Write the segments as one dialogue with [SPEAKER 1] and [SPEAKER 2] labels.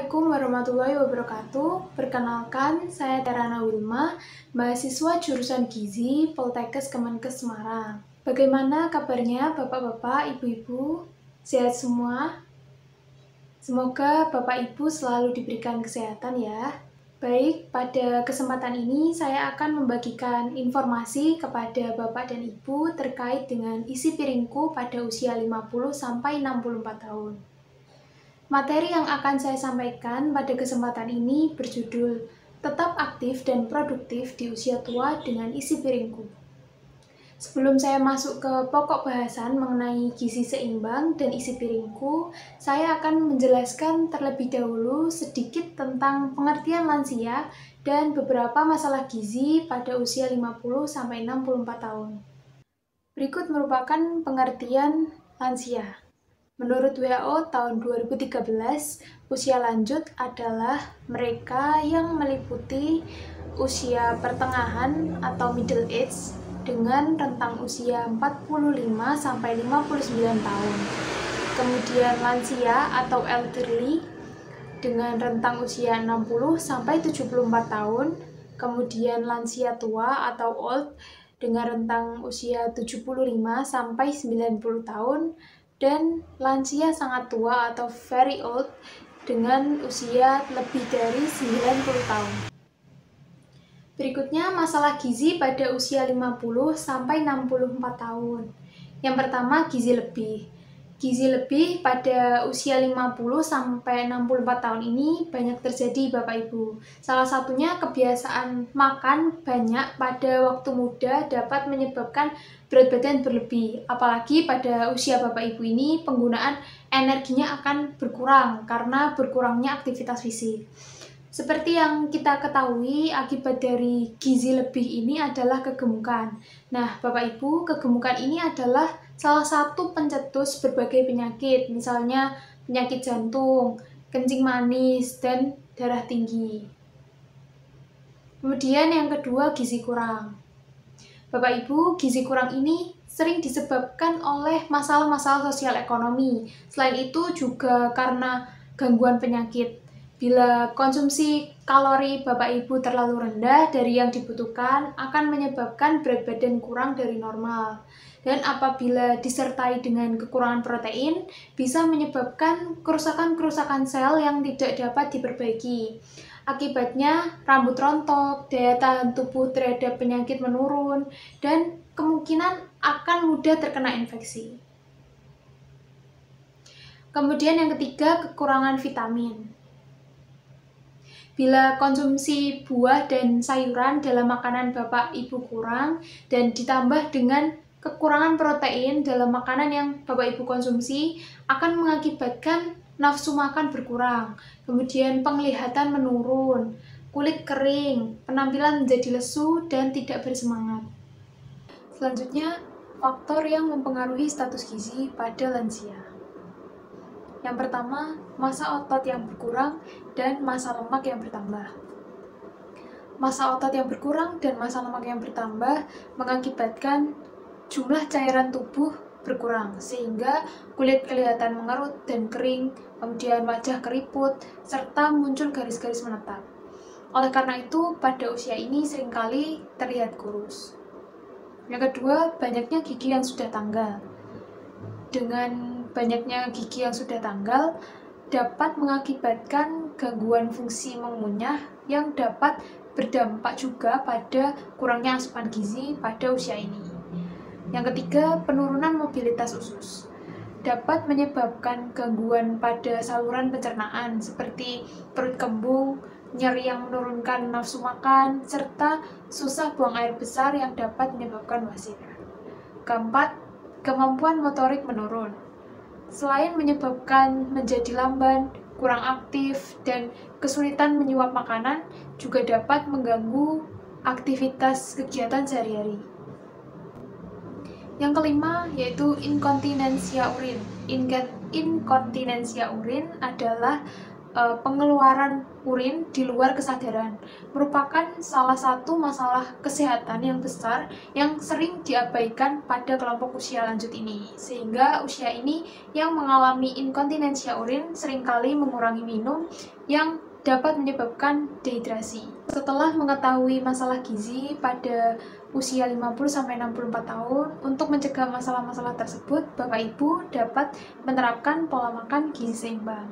[SPEAKER 1] Assalamualaikum warahmatullahi wabarakatuh. Perkenalkan, saya Terana Wilma, mahasiswa jurusan Gizi Poltekkes Kemenkes Semarang. Bagaimana kabarnya Bapak-bapak, Ibu-ibu? Sehat semua? Semoga Bapak Ibu selalu diberikan kesehatan ya. Baik, pada kesempatan ini saya akan membagikan informasi kepada Bapak dan Ibu terkait dengan isi piringku pada usia 50-64 tahun. Materi yang akan saya sampaikan pada kesempatan ini berjudul Tetap Aktif dan Produktif di Usia Tua dengan Isi Piringku. Sebelum saya masuk ke pokok bahasan mengenai gizi seimbang dan isi piringku, saya akan menjelaskan terlebih dahulu sedikit tentang pengertian lansia dan beberapa masalah gizi pada usia 50-64 tahun. Berikut merupakan pengertian lansia. Menurut WHO tahun 2013, usia lanjut adalah mereka yang meliputi usia pertengahan atau middle age dengan rentang usia 45-59 tahun. Kemudian lansia atau elderly dengan rentang usia 60-74 tahun. Kemudian lansia tua atau old dengan rentang usia 75-90 tahun. Dan lansia sangat tua atau very old dengan usia lebih dari 90 tahun. Berikutnya masalah gizi pada usia 50-64 tahun. Yang pertama, gizi lebih. Gizi lebih pada usia 50-64 tahun ini banyak terjadi Bapak Ibu. Salah satunya kebiasaan makan banyak pada waktu muda dapat menyebabkan berat badan berlebih. Apalagi pada usia Bapak Ibu ini penggunaan energinya akan berkurang karena berkurangnya aktivitas fisik. Seperti yang kita ketahui, akibat dari gizi lebih ini adalah kegemukan. Nah, Bapak Ibu, kegemukan ini adalah salah satu pencetus berbagai penyakit, misalnya penyakit jantung, kencing manis, dan darah tinggi. Kemudian yang kedua, gizi kurang. Bapak Ibu, gizi kurang ini sering disebabkan oleh masalah-masalah sosial ekonomi. Selain itu juga karena gangguan penyakit. Bila konsumsi kalori Bapak Ibu terlalu rendah dari yang dibutuhkan akan menyebabkan berat badan kurang dari normal. Dan apabila disertai dengan kekurangan protein, bisa menyebabkan kerusakan-kerusakan sel yang tidak dapat diperbaiki. Akibatnya rambut rontok, daya tahan tubuh terhadap penyakit menurun, dan kemungkinan akan mudah terkena infeksi. Kemudian yang ketiga, kekurangan vitamin. Bila konsumsi buah dan sayuran dalam makanan Bapak Ibu kurang dan ditambah dengan kekurangan protein dalam makanan yang Bapak Ibu konsumsi akan mengakibatkan nafsu makan berkurang, kemudian penglihatan menurun, kulit kering, penampilan menjadi lesu dan tidak bersemangat. Selanjutnya, faktor yang mempengaruhi status gizi pada lansia. Yang pertama, massa otot yang berkurang dan massa lemak yang bertambah. Massa otot yang berkurang dan massa lemak yang bertambah mengakibatkan jumlah cairan tubuh berkurang, sehingga kulit kelihatan mengerut dan kering, kemudian wajah keriput, serta muncul garis-garis menetap. Oleh karena itu, pada usia ini seringkali terlihat kurus. Yang kedua, banyaknya gigi yang sudah tanggal. Dengan banyaknya gigi yang sudah tanggal dapat mengakibatkan gangguan fungsi mengunyah yang dapat berdampak juga pada kurangnya asupan gizi pada usia ini. Yang ketiga, penurunan mobilitas usus dapat menyebabkan gangguan pada saluran pencernaan seperti perut kembung, nyeri yang menurunkan nafsu makan, serta susah buang air besar yang dapat menyebabkan wasir. Keempat, kemampuan motorik menurun. Selain menyebabkan menjadi lamban, kurang aktif, dan kesulitan menyuap makanan, juga dapat mengganggu aktivitas kegiatan sehari-hari. Yang kelima yaitu inkontinensia urin. Inkontinensia urin adalah pengeluaran urin di luar kesadaran merupakan salah satu masalah kesehatan yang besar yang sering diabaikan pada kelompok usia lanjut ini. Sehingga usia ini yang mengalami inkontinensia urin seringkali mengurangi minum yang dapat menyebabkan dehidrasi. Setelah mengetahui masalah gizi pada usia 50-64 tahun, untuk mencegah masalah-masalah tersebut, Bapak Ibu dapat menerapkan pola makan gizi seimbang.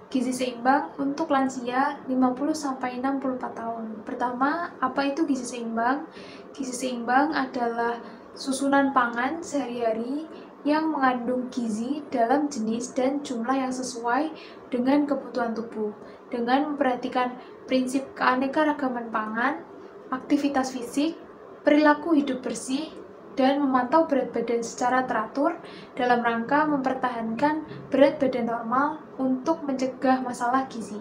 [SPEAKER 1] Gizi seimbang untuk lansia 50-64 tahun. Pertama, apa itu gizi seimbang? Gizi seimbang adalah susunan pangan sehari-hari yang mengandung gizi dalam jenis dan jumlah yang sesuai dengan kebutuhan tubuh, dengan memperhatikan prinsip keanekaragaman pangan, aktivitas fisik, perilaku hidup bersih, dan memantau berat badan secara teratur dalam rangka mempertahankan berat badan normal untuk mencegah masalah gizi.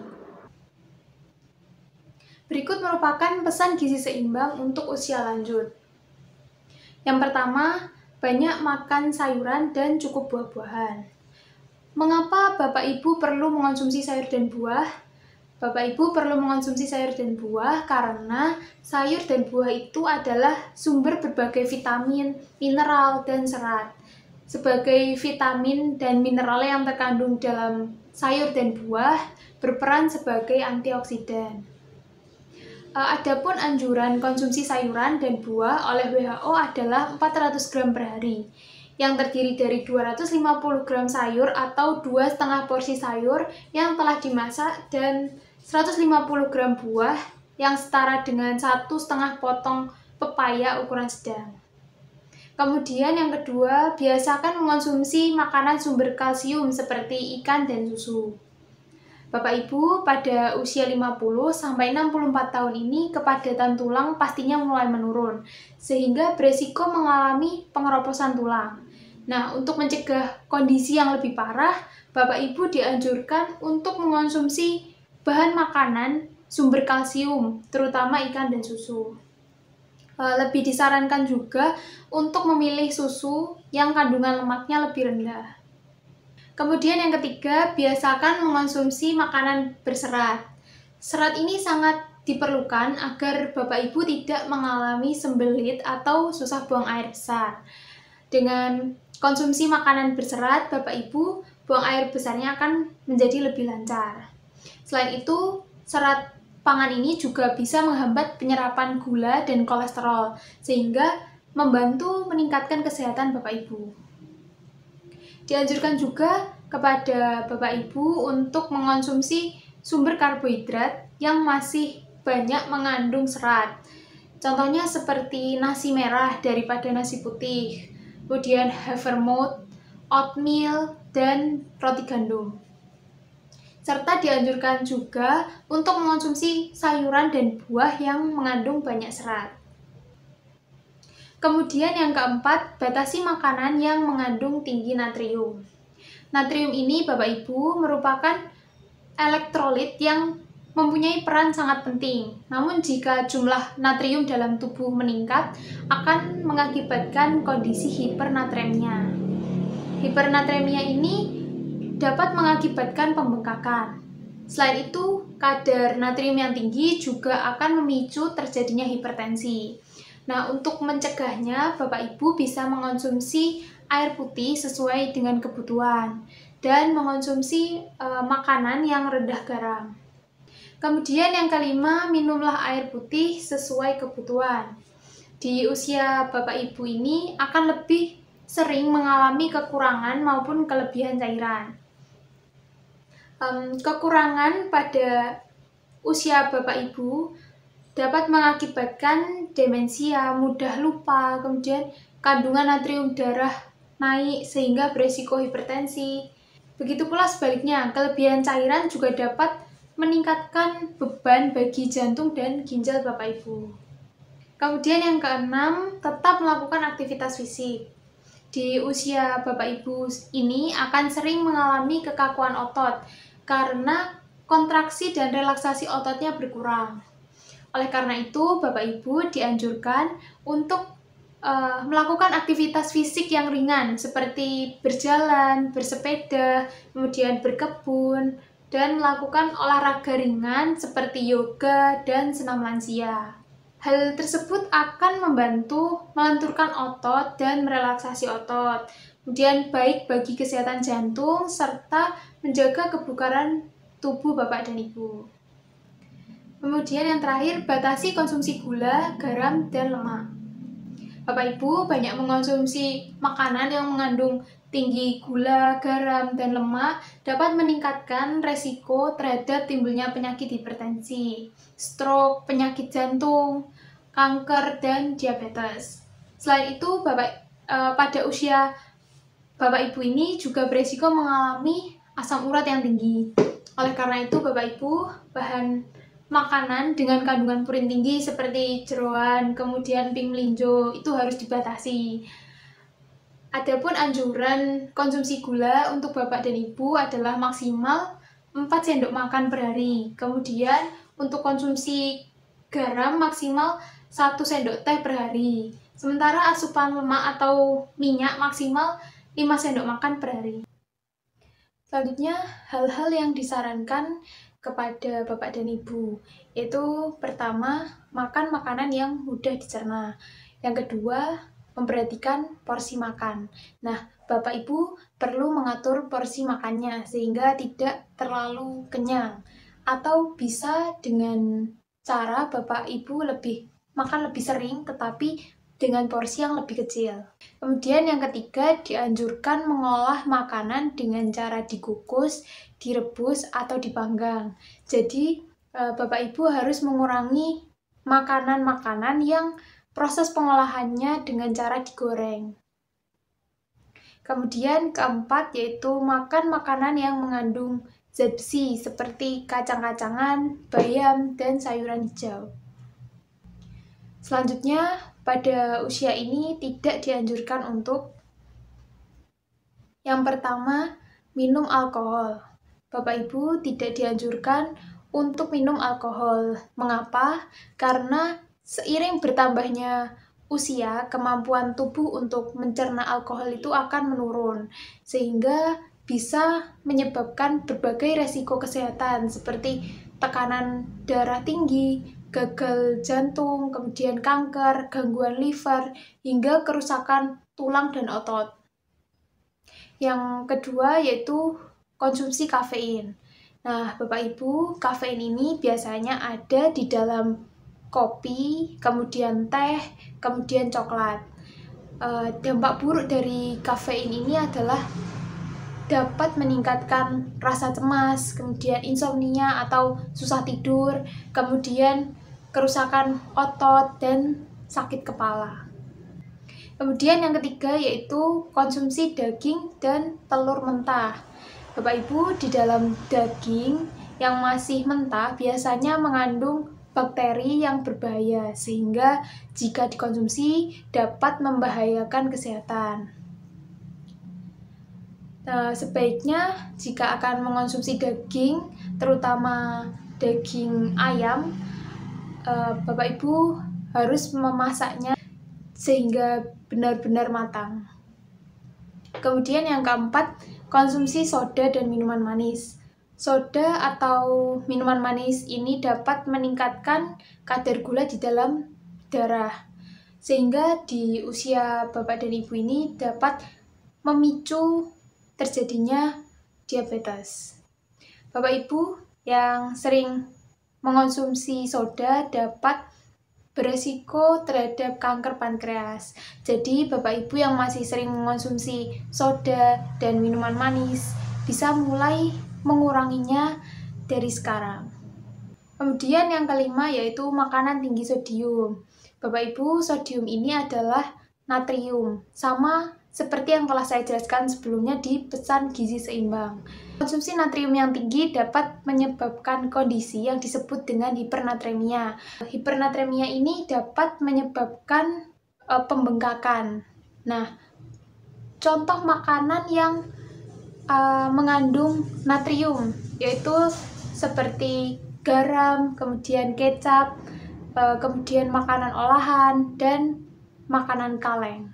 [SPEAKER 1] Berikut merupakan pesan gizi seimbang untuk usia lanjut. Yang pertama, banyak makan sayuran dan cukup buah-buahan. Mengapa Bapak Ibu perlu mengonsumsi sayur dan buah? Bapak Ibu perlu mengonsumsi sayur dan buah karena sayur dan buah itu adalah sumber berbagai vitamin, mineral, dan serat. Sebagai vitamin dan mineral yang terkandung dalam sayur dan buah berperan sebagai antioksidan. Adapun anjuran konsumsi sayuran dan buah oleh WHO adalah 400 gram per hari, yang terdiri dari 250 gram sayur atau 2,5 porsi sayur yang telah dimasak dan 150 gram buah yang setara dengan 1,5 potong pepaya ukuran sedang. Kemudian yang kedua, biasakan mengonsumsi makanan sumber kalsium seperti ikan dan susu. Bapak Ibu, pada usia 50-64 tahun ini kepadatan tulang pastinya mulai menurun, sehingga beresiko mengalami pengeroposan tulang. Nah, untuk mencegah kondisi yang lebih parah, Bapak Ibu dianjurkan untuk mengonsumsi bahan makanan sumber kalsium, terutama ikan dan susu. Lebih disarankan juga untuk memilih susu yang kandungan lemaknya lebih rendah. Kemudian yang ketiga, biasakan mengonsumsi makanan berserat. Serat ini sangat diperlukan agar Bapak Ibu tidak mengalami sembelit atau susah buang air besar. Dengan konsumsi makanan berserat, Bapak Ibu buang air besarnya akan menjadi lebih lancar. Selain itu, serat pangan ini juga bisa menghambat penyerapan gula dan kolesterol, sehingga membantu meningkatkan kesehatan Bapak Ibu. Dianjurkan juga kepada Bapak Ibu untuk mengonsumsi sumber karbohidrat yang masih banyak mengandung serat. Contohnya seperti nasi merah daripada nasi putih, kemudian havermouth, oatmeal, dan roti gandum. Serta dianjurkan juga untuk mengonsumsi sayuran dan buah yang mengandung banyak serat. Kemudian yang keempat, batasi makanan yang mengandung tinggi natrium. Natrium ini, Bapak Ibu, merupakan elektrolit yang mempunyai peran sangat penting. Namun jika jumlah natrium dalam tubuh meningkat, akan mengakibatkan kondisi hipernatremia. Hipernatremia ini dapat mengakibatkan pembengkakan. Selain itu, kadar natrium yang tinggi juga akan memicu terjadinya hipertensi. Nah, untuk mencegahnya, Bapak Ibu bisa mengonsumsi air putih sesuai dengan kebutuhan dan mengonsumsi makanan yang rendah garam. Kemudian yang kelima, minumlah air putih sesuai kebutuhan. Di usia Bapak Ibu ini akan lebih sering mengalami kekurangan maupun kelebihan cairan. Kekurangan pada usia Bapak Ibu dapat mengakibatkan demensia, mudah lupa, kemudian kandungan natrium darah naik sehingga beresiko hipertensi. Begitu pula sebaliknya, kelebihan cairan juga dapat meningkatkan beban bagi jantung dan ginjal Bapak Ibu. Kemudian yang keenam, tetap melakukan aktivitas fisik. Di usia Bapak Ibu ini akan sering mengalami kekakuan otot karena kontraksi dan relaksasi ototnya berkurang. Oleh karena itu, Bapak Ibu dianjurkan untuk melakukan aktivitas fisik yang ringan seperti berjalan, bersepeda, kemudian berkebun, dan melakukan olahraga ringan seperti yoga dan senam lansia. Hal tersebut akan membantu melenturkan otot dan merelaksasi otot. Kemudian baik bagi kesehatan jantung serta menjaga kebugaran tubuh Bapak dan Ibu. Kemudian yang terakhir, batasi konsumsi gula, garam, dan lemak. Bapak Ibu banyak mengonsumsi makanan yang mengandung tinggi gula, garam, dan lemak dapat meningkatkan resiko terhadap timbulnya penyakit hipertensi, stroke, penyakit jantung, kanker, dan diabetes. Selain itu, pada usia Bapak Ibu ini juga beresiko mengalami asam urat yang tinggi. Oleh karena itu, Bapak Ibu, bahan makanan dengan kandungan purin tinggi seperti jeroan, kemudian pink melinjo itu harus dibatasi. Adapun anjuran konsumsi gula untuk Bapak dan Ibu adalah maksimal 4 sendok makan per hari. Kemudian untuk konsumsi garam maksimal 1 sendok teh per hari. Sementara asupan lemak atau minyak maksimal 5 sendok makan per hari. Selanjutnya, hal-hal yang disarankan kepada Bapak dan Ibu, yaitu pertama, makan makanan yang mudah dicerna. Yang kedua, memperhatikan porsi makan. Nah, Bapak Ibu perlu mengatur porsi makannya sehingga tidak terlalu kenyang. Atau bisa dengan cara Bapak Ibu makan lebih sering tetapi dengan porsi yang lebih kecil. Kemudian yang ketiga, dianjurkan mengolah makanan dengan cara dikukus, direbus, atau dipanggang. Jadi, Bapak Ibu harus mengurangi makanan-makanan yang proses pengolahannya dengan cara digoreng. Kemudian keempat, yaitu makan makanan yang mengandung zat besi seperti kacang-kacangan, bayam, dan sayuran hijau. Selanjutnya, pada usia ini tidak dianjurkan untuk yang pertama, minum alkohol. Bapak Ibu tidak dianjurkan untuk minum alkohol. Mengapa? Karena seiring bertambahnya usia, kemampuan tubuh untuk mencerna alkohol itu akan menurun, sehingga bisa menyebabkan berbagai resiko kesehatan seperti tekanan darah tinggi, gagal jantung, kemudian kanker, gangguan liver, hingga kerusakan tulang dan otot. Yang kedua yaitu konsumsi kafein. Nah, Bapak Ibu, kafein ini biasanya ada di dalam kopi, kemudian teh, kemudian coklat. Dampak buruk dari kafein ini adalah dapat meningkatkan rasa cemas, kemudian insomnia atau susah tidur, kemudian kerusakan otot, dan sakit kepala. Kemudian yang ketiga yaitu konsumsi daging dan telur mentah. Bapak Ibu, di dalam daging yang masih mentah biasanya mengandung bakteri yang berbahaya, sehingga jika dikonsumsi dapat membahayakan kesehatan. Sebaiknya jika akan mengonsumsi daging, terutama daging ayam, Bapak Ibu harus memasaknya sehingga benar-benar matang. Kemudian yang keempat, konsumsi soda dan minuman manis. Soda atau minuman manis ini dapat meningkatkan kadar gula di dalam darah, sehingga di usia Bapak dan Ibu ini dapat memicu terjadinya diabetes. Bapak Ibu yang sering mengonsumsi soda dapat beresiko terhadap kanker pankreas. Jadi Bapak Ibu yang masih sering mengonsumsi soda dan minuman manis bisa mulai menguranginya dari sekarang. Kemudian yang kelima yaitu makanan tinggi sodium. Bapak Ibu, sodium ini adalah natrium, sama seperti yang telah saya jelaskan sebelumnya di pesan gizi seimbang. Konsumsi natrium yang tinggi dapat menyebabkan kondisi yang disebut dengan hipernatremia. Hipernatremia ini dapat menyebabkan pembengkakan. Nah, contoh makanan yang mengandung natrium yaitu seperti garam, kemudian kecap, kemudian makanan olahan, dan makanan kaleng.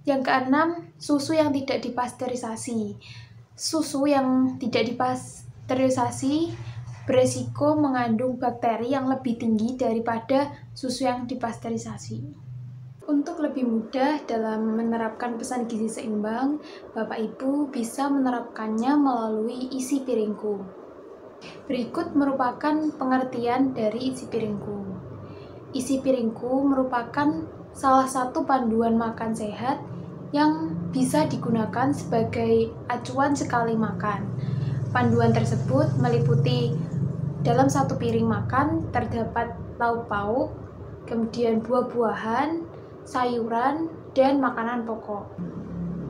[SPEAKER 1] Yang keenam, susu yang tidak dipasteurisasi. susu yang tidak dipasteurisasi beresiko mengandung bakteri yang lebih tinggi daripada susu yang dipasteurisasi. Untuk lebih mudah dalam menerapkan pesan gizi seimbang, Bapak Ibu bisa menerapkannya melalui isi piringku. Berikut merupakan pengertian dari isi piringku. Isi piringku merupakan salah satu panduan makan sehat yang bisa digunakan sebagai acuan sekali makan. Panduan tersebut meliputi dalam satu piring makan terdapat lauk pauk, kemudian buah-buahan, sayuran, dan makanan pokok.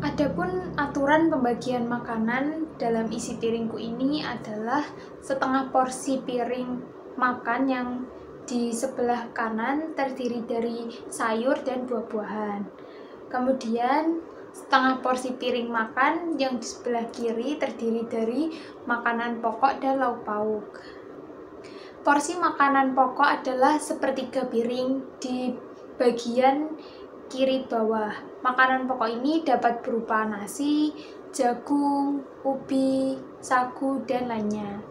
[SPEAKER 1] Adapun aturan pembagian makanan dalam isi piringku ini adalah setengah porsi piring makan yang di sebelah kanan terdiri dari sayur dan buah-buahan. Kemudian setengah porsi piring makan yang di sebelah kiri terdiri dari makanan pokok dan lauk pauk. Porsi makanan pokok adalah sepertiga piring di bagian kiri bawah. Makanan pokok ini dapat berupa nasi, jagung, ubi, sagu, dan lainnya.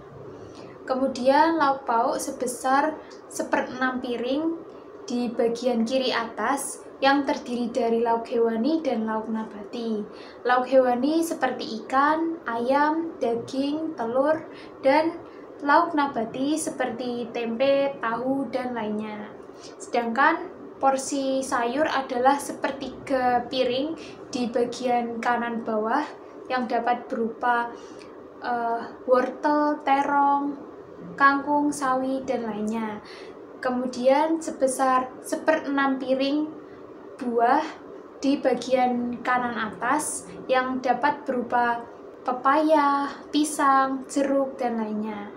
[SPEAKER 1] Kemudian lauk pauk sebesar 1/6 piring di bagian kiri atas yang terdiri dari lauk hewani dan lauk nabati. Lauk hewani seperti ikan, ayam, daging, telur, dan lauk nabati seperti tempe, tahu, dan lainnya. Sedangkan porsi sayur adalah sepertiga piring di bagian kanan bawah yang dapat berupa wortel, terong, kangkung, sawi, dan lainnya. Kemudian sebesar 1/6 piring buah di bagian kanan atas yang dapat berupa pepaya, pisang, jeruk, dan lainnya.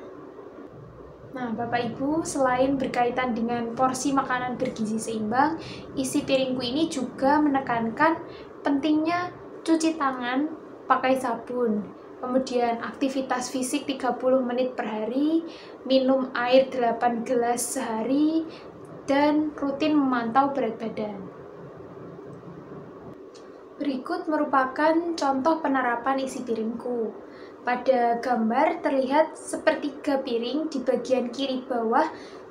[SPEAKER 1] Nah, Bapak Ibu, selain berkaitan dengan porsi makanan bergizi seimbang, isi piringku ini juga menekankan pentingnya cuci tangan pakai sabun, kemudian aktivitas fisik 30 menit per hari, minum air 8 gelas sehari, dan rutin memantau berat badan. Berikut merupakan contoh penerapan isi piringku. Pada gambar terlihat sepertiga piring di bagian kiri bawah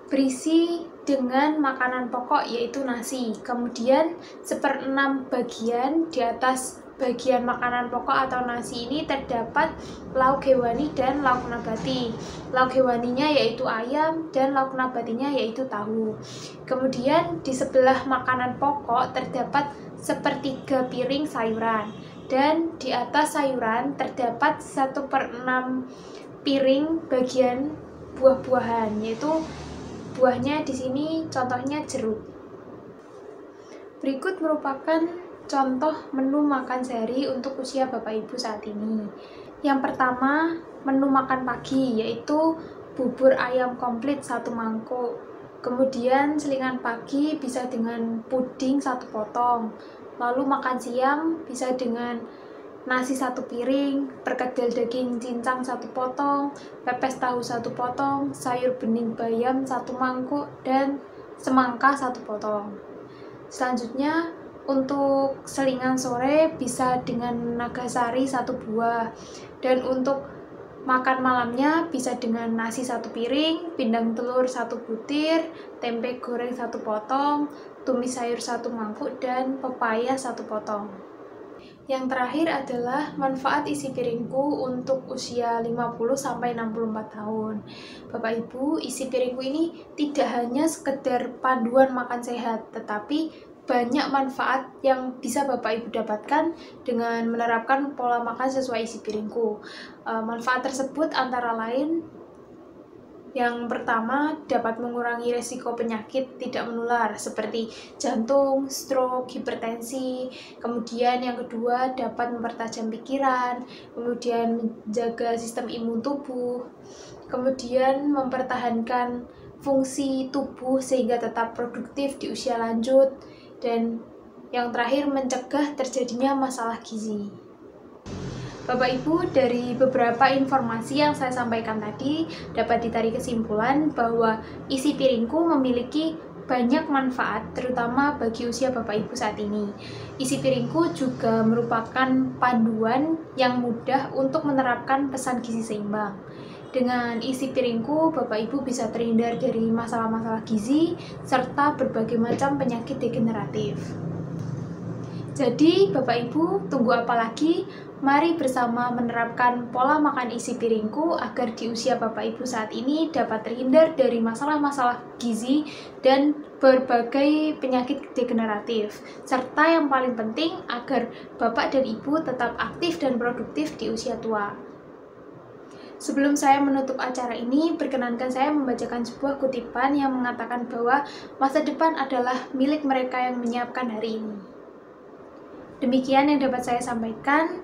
[SPEAKER 1] berisi dengan makanan pokok yaitu nasi. Kemudian 1/6 bagian di atas bagian makanan pokok atau nasi ini terdapat lauk hewani dan lauk nabati. Lauk hewaninya yaitu ayam dan lauk nabatinya yaitu tahu. Kemudian di sebelah makanan pokok terdapat sepertiga piring sayuran. Dan di atas sayuran terdapat 1/6 piring bagian buah-buahan, yaitu buahnya di sini contohnya jeruk. Berikut merupakan contoh menu makan sehari untuk usia Bapak Ibu saat ini. Yang pertama, menu makan pagi yaitu bubur ayam komplit 1 mangkuk. Kemudian selingan pagi bisa dengan puding 1 potong. Lalu makan siang bisa dengan nasi 1 piring, perkedel daging cincang 1 potong, pepes tahu 1 potong, sayur bening bayam 1 mangkuk, dan semangka 1 potong. Selanjutnya, untuk selingan sore bisa dengan nagasari 1 buah. Dan untuk makan malamnya bisa dengan nasi 1 piring, pindang telur 1 butir, tempe goreng 1 potong, tumis sayur 1 mangkuk, dan pepaya 1 potong. Yang terakhir adalah manfaat isi piringku untuk usia 50-64 tahun. Bapak Ibu, isi piringku ini tidak hanya sekedar panduan makan sehat, tetapi banyak manfaat yang bisa Bapak Ibu dapatkan dengan menerapkan pola makan sesuai isi piringku. Manfaat tersebut antara lain, yang pertama, dapat mengurangi resiko penyakit tidak menular seperti jantung, stroke, hipertensi. Kemudian yang kedua, dapat mempertajam pikiran, kemudian menjaga sistem imun tubuh, kemudian mempertahankan fungsi tubuh sehingga tetap produktif di usia lanjut, dan yang terakhir mencegah terjadinya masalah gizi. Bapak Ibu, dari beberapa informasi yang saya sampaikan tadi dapat ditarik kesimpulan bahwa isi piringku memiliki banyak manfaat, terutama bagi usia Bapak Ibu saat ini. Isi piringku juga merupakan panduan yang mudah untuk menerapkan pesan gizi seimbang. Dengan isi piringku, Bapak Ibu bisa terhindar dari masalah-masalah gizi serta berbagai macam penyakit degeneratif. Jadi, Bapak Ibu, tunggu apa lagi? Mari bersama menerapkan pola makan isi piringku agar di usia Bapak Ibu saat ini dapat terhindar dari masalah-masalah gizi dan berbagai penyakit degeneratif. Serta yang paling penting agar Bapak dan Ibu tetap aktif dan produktif di usia tua. Sebelum saya menutup acara ini, perkenankan saya membacakan sebuah kutipan yang mengatakan bahwa masa depan adalah milik mereka yang menyiapkan hari ini. Demikian yang dapat saya sampaikan.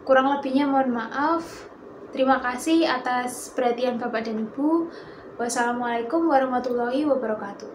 [SPEAKER 1] Kurang lebihnya mohon maaf. Terima kasih atas perhatian Bapak dan Ibu. Wassalamualaikum warahmatullahi wabarakatuh.